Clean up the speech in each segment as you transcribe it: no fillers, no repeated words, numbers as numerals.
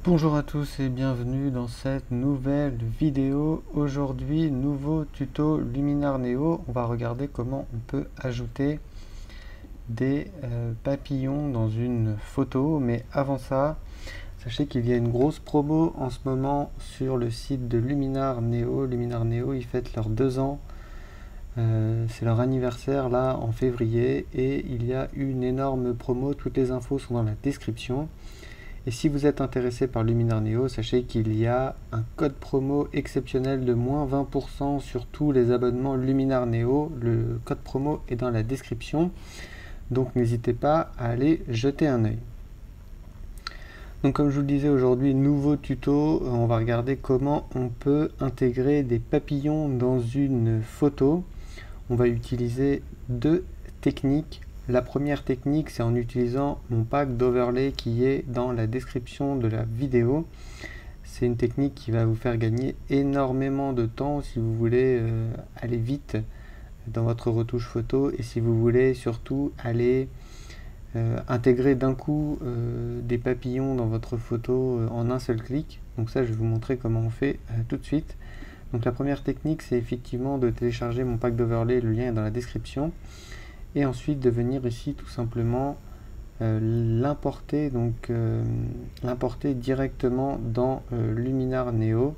Bonjour à tous et bienvenue dans cette nouvelle vidéo. Aujourd'hui, nouveau tuto Luminar Neo. On va regarder comment on peut ajouter des papillons dans une photo. Mais avant ça, sachez qu'il y a une grosse promo en ce moment sur le site de Luminar Neo. Luminar Neo, ils fêtent leurs 2 ans. C'est leur anniversaire là en février et il y a une énorme promo. Toutes les infos sont dans la description. Et si vous êtes intéressé par Luminar Neo, sachez qu'il y a un code promo exceptionnel de moins 20% sur tous les abonnements Luminar Neo. Le code promo est dans la description, donc n'hésitez pas à aller jeter un œil. Donc comme je vous le disais aujourd'hui, nouveau tuto, on va regarder comment on peut intégrer des papillons dans une photo. On va utiliser deux techniques. La première technique, c'est en utilisant mon pack d'overlay qui est dans la description de la vidéo. C'est une technique qui va vous faire gagner énormément de temps si vous voulez aller vite dans votre retouche photo et si vous voulez surtout aller intégrer d'un coup des papillons dans votre photo en un seul clic. Donc ça, je vais vous montrer comment on fait tout de suite. Donc la première technique, c'est effectivement de télécharger mon pack d'overlay, le lien est dans la description. Et ensuite de venir ici tout simplement l'importer directement dans Luminar Neo,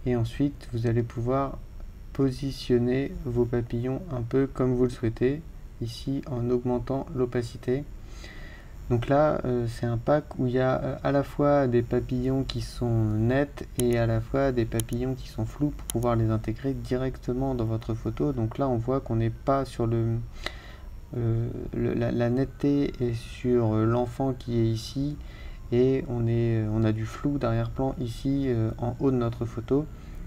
et ensuite vous allez pouvoir positionner vos papillons un peu comme vous le souhaitez ici en augmentant l'opacité. Donc là c'est un pack où il y a à la fois des papillons qui sont nets et à la fois des papillons qui sont flous pour pouvoir les intégrer directement dans votre photo. Donc là on voit qu'on n'est pas sur la netteté est sur l'enfant qui est ici et on a du flou d'arrière-plan ici en haut de notre photo,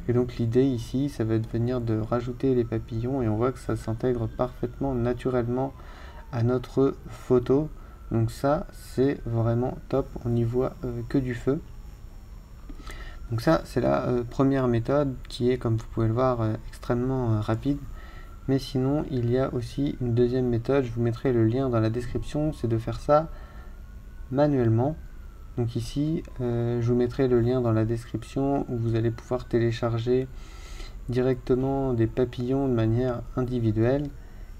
et donc l'idée ici ça va être de venir de rajouter les papillons et on voit que ça s'intègre parfaitement naturellement à notre photo. Donc ça c'est vraiment top, on n'y voit que du feu. Donc ça c'est la première méthode qui est, comme vous pouvez le voir, extrêmement rapide. Mais sinon, il y a aussi une deuxième méthode, je vous mettrai le lien dans la description, c'est de faire ça manuellement. Donc ici, je vous mettrai le lien dans la description où vous allez pouvoir télécharger directement des papillons de manière individuelle.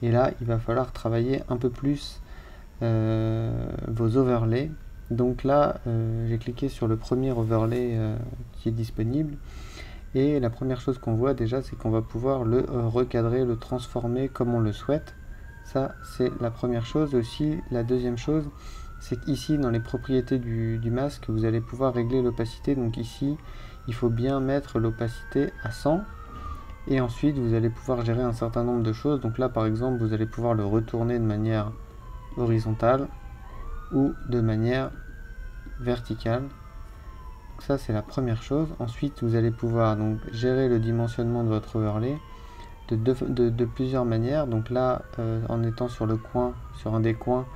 Et là, il va falloir travailler un peu plus vos overlays. Donc là, j'ai cliqué sur le premier overlay qui est disponible. Et la première chose qu'on voit déjà, c'est qu'on va pouvoir le recadrer, le transformer comme on le souhaite. Ça, c'est la première chose. Aussi, la deuxième chose, c'est qu'ici, dans les propriétés du masque, vous allez pouvoir régler l'opacité. Donc ici, il faut bien mettre l'opacité à 100. Et ensuite, vous allez pouvoir gérer un certain nombre de choses. Donc là, par exemple, vous allez pouvoir le retourner de manière horizontale ou de manière verticale. Ça c'est la première chose. Ensuite vous allez pouvoir donc gérer le dimensionnement de votre overlay de plusieurs manières. Donc là en étant sur le coin, sur un des coins,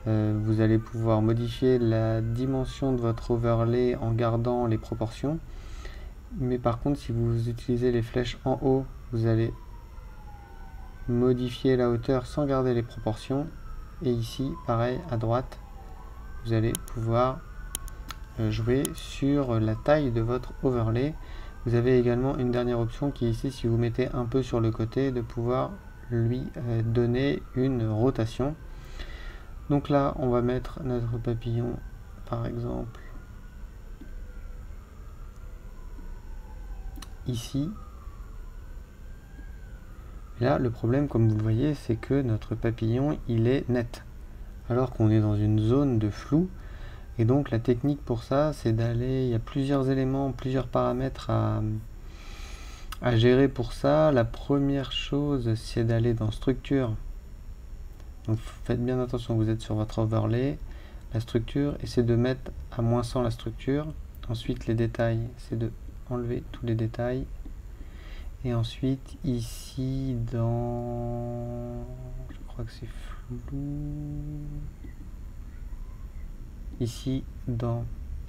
vous allez pouvoir modifier la dimension de votre overlay en gardant les proportions. Mais par contre si vous utilisez les flèches en haut, vous allez modifier la hauteur sans garder les proportions. Et ici pareil à droite, vous allez pouvoir jouer sur la taille de votre overlay. Vous avez également une dernière option qui est ici, si vous mettez un peu sur le côté, de pouvoir lui donner une rotation. Donc là on va mettre notre papillon par exemple ici. Là le problème, comme vous le voyez, c'est que notre papillon il est net alors qu'on est dans une zone de flou. Et donc la technique pour ça, c'est d'aller, il y a plusieurs éléments, plusieurs paramètres à gérer pour ça. La première chose, c'est d'aller dans structure. Donc faites bien attention, vous êtes sur votre overlay, la structure, et c'est de mettre à -100 la structure. Ensuite les détails, c'est de enlever tous les détails. Et ensuite ici dans, je crois que c'est flou. Ici dans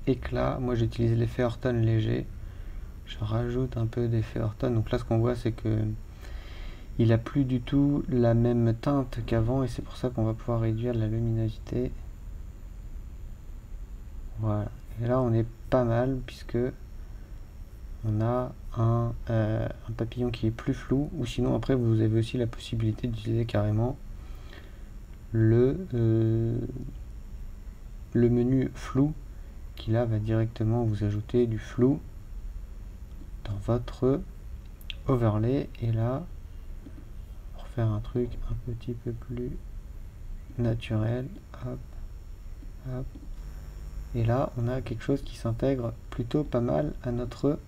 éclat, moi j'utilise l'effet Orton léger, je rajoute un peu d'effet Orton. Donc là ce qu'on voit c'est que il a plus du tout la même teinte qu'avant et c'est pour ça qu'on va pouvoir réduire la luminosité. Voilà, Et là on est pas mal puisque on a un papillon qui est plus flou, ou sinon après vous avez aussi la possibilité d'utiliser carrément le menu flou qui là va directement vous ajouter du flou dans votre overlay. Et là pour faire un truc un petit peu plus naturel, hop, hop, et là on a quelque chose qui s'intègre plutôt pas mal à notre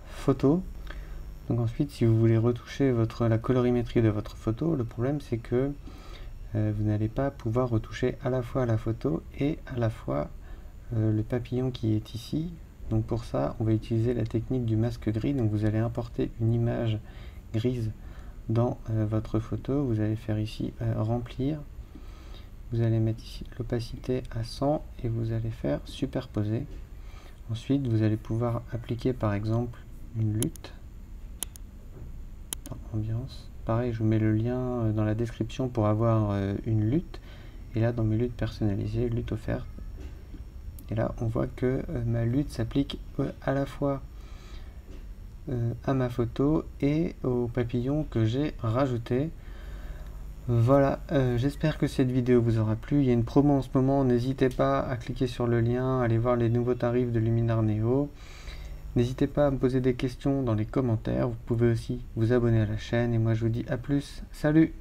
photo. Donc ensuite, si vous voulez retoucher la colorimétrie de votre photo, le problème c'est que vous n'allez pas pouvoir retoucher à la fois la photo et à la fois le papillon qui est ici. Donc pour ça, on va utiliser la technique du masque gris. Donc vous allez importer une image grise dans votre photo. Vous allez faire ici remplir. Vous allez mettre ici l'opacité à 100 et vous allez faire superposer. Ensuite, vous allez pouvoir appliquer par exemple une lutte dans ambiance. Pareil, je vous mets le lien dans la description pour avoir une lutte. Et là, dans mes luttes personnalisées, lutte offerte. Et là, on voit que ma lutte s'applique à la fois à ma photo et au papillon que j'ai rajouté. Voilà, j'espère que cette vidéo vous aura plu. Il y a une promo en ce moment, n'hésitez pas à cliquer sur le lien, allez voir les nouveaux tarifs de Luminar Neo. N'hésitez pas à me poser des questions dans les commentaires, vous pouvez aussi vous abonner à la chaîne et moi je vous dis à plus, salut!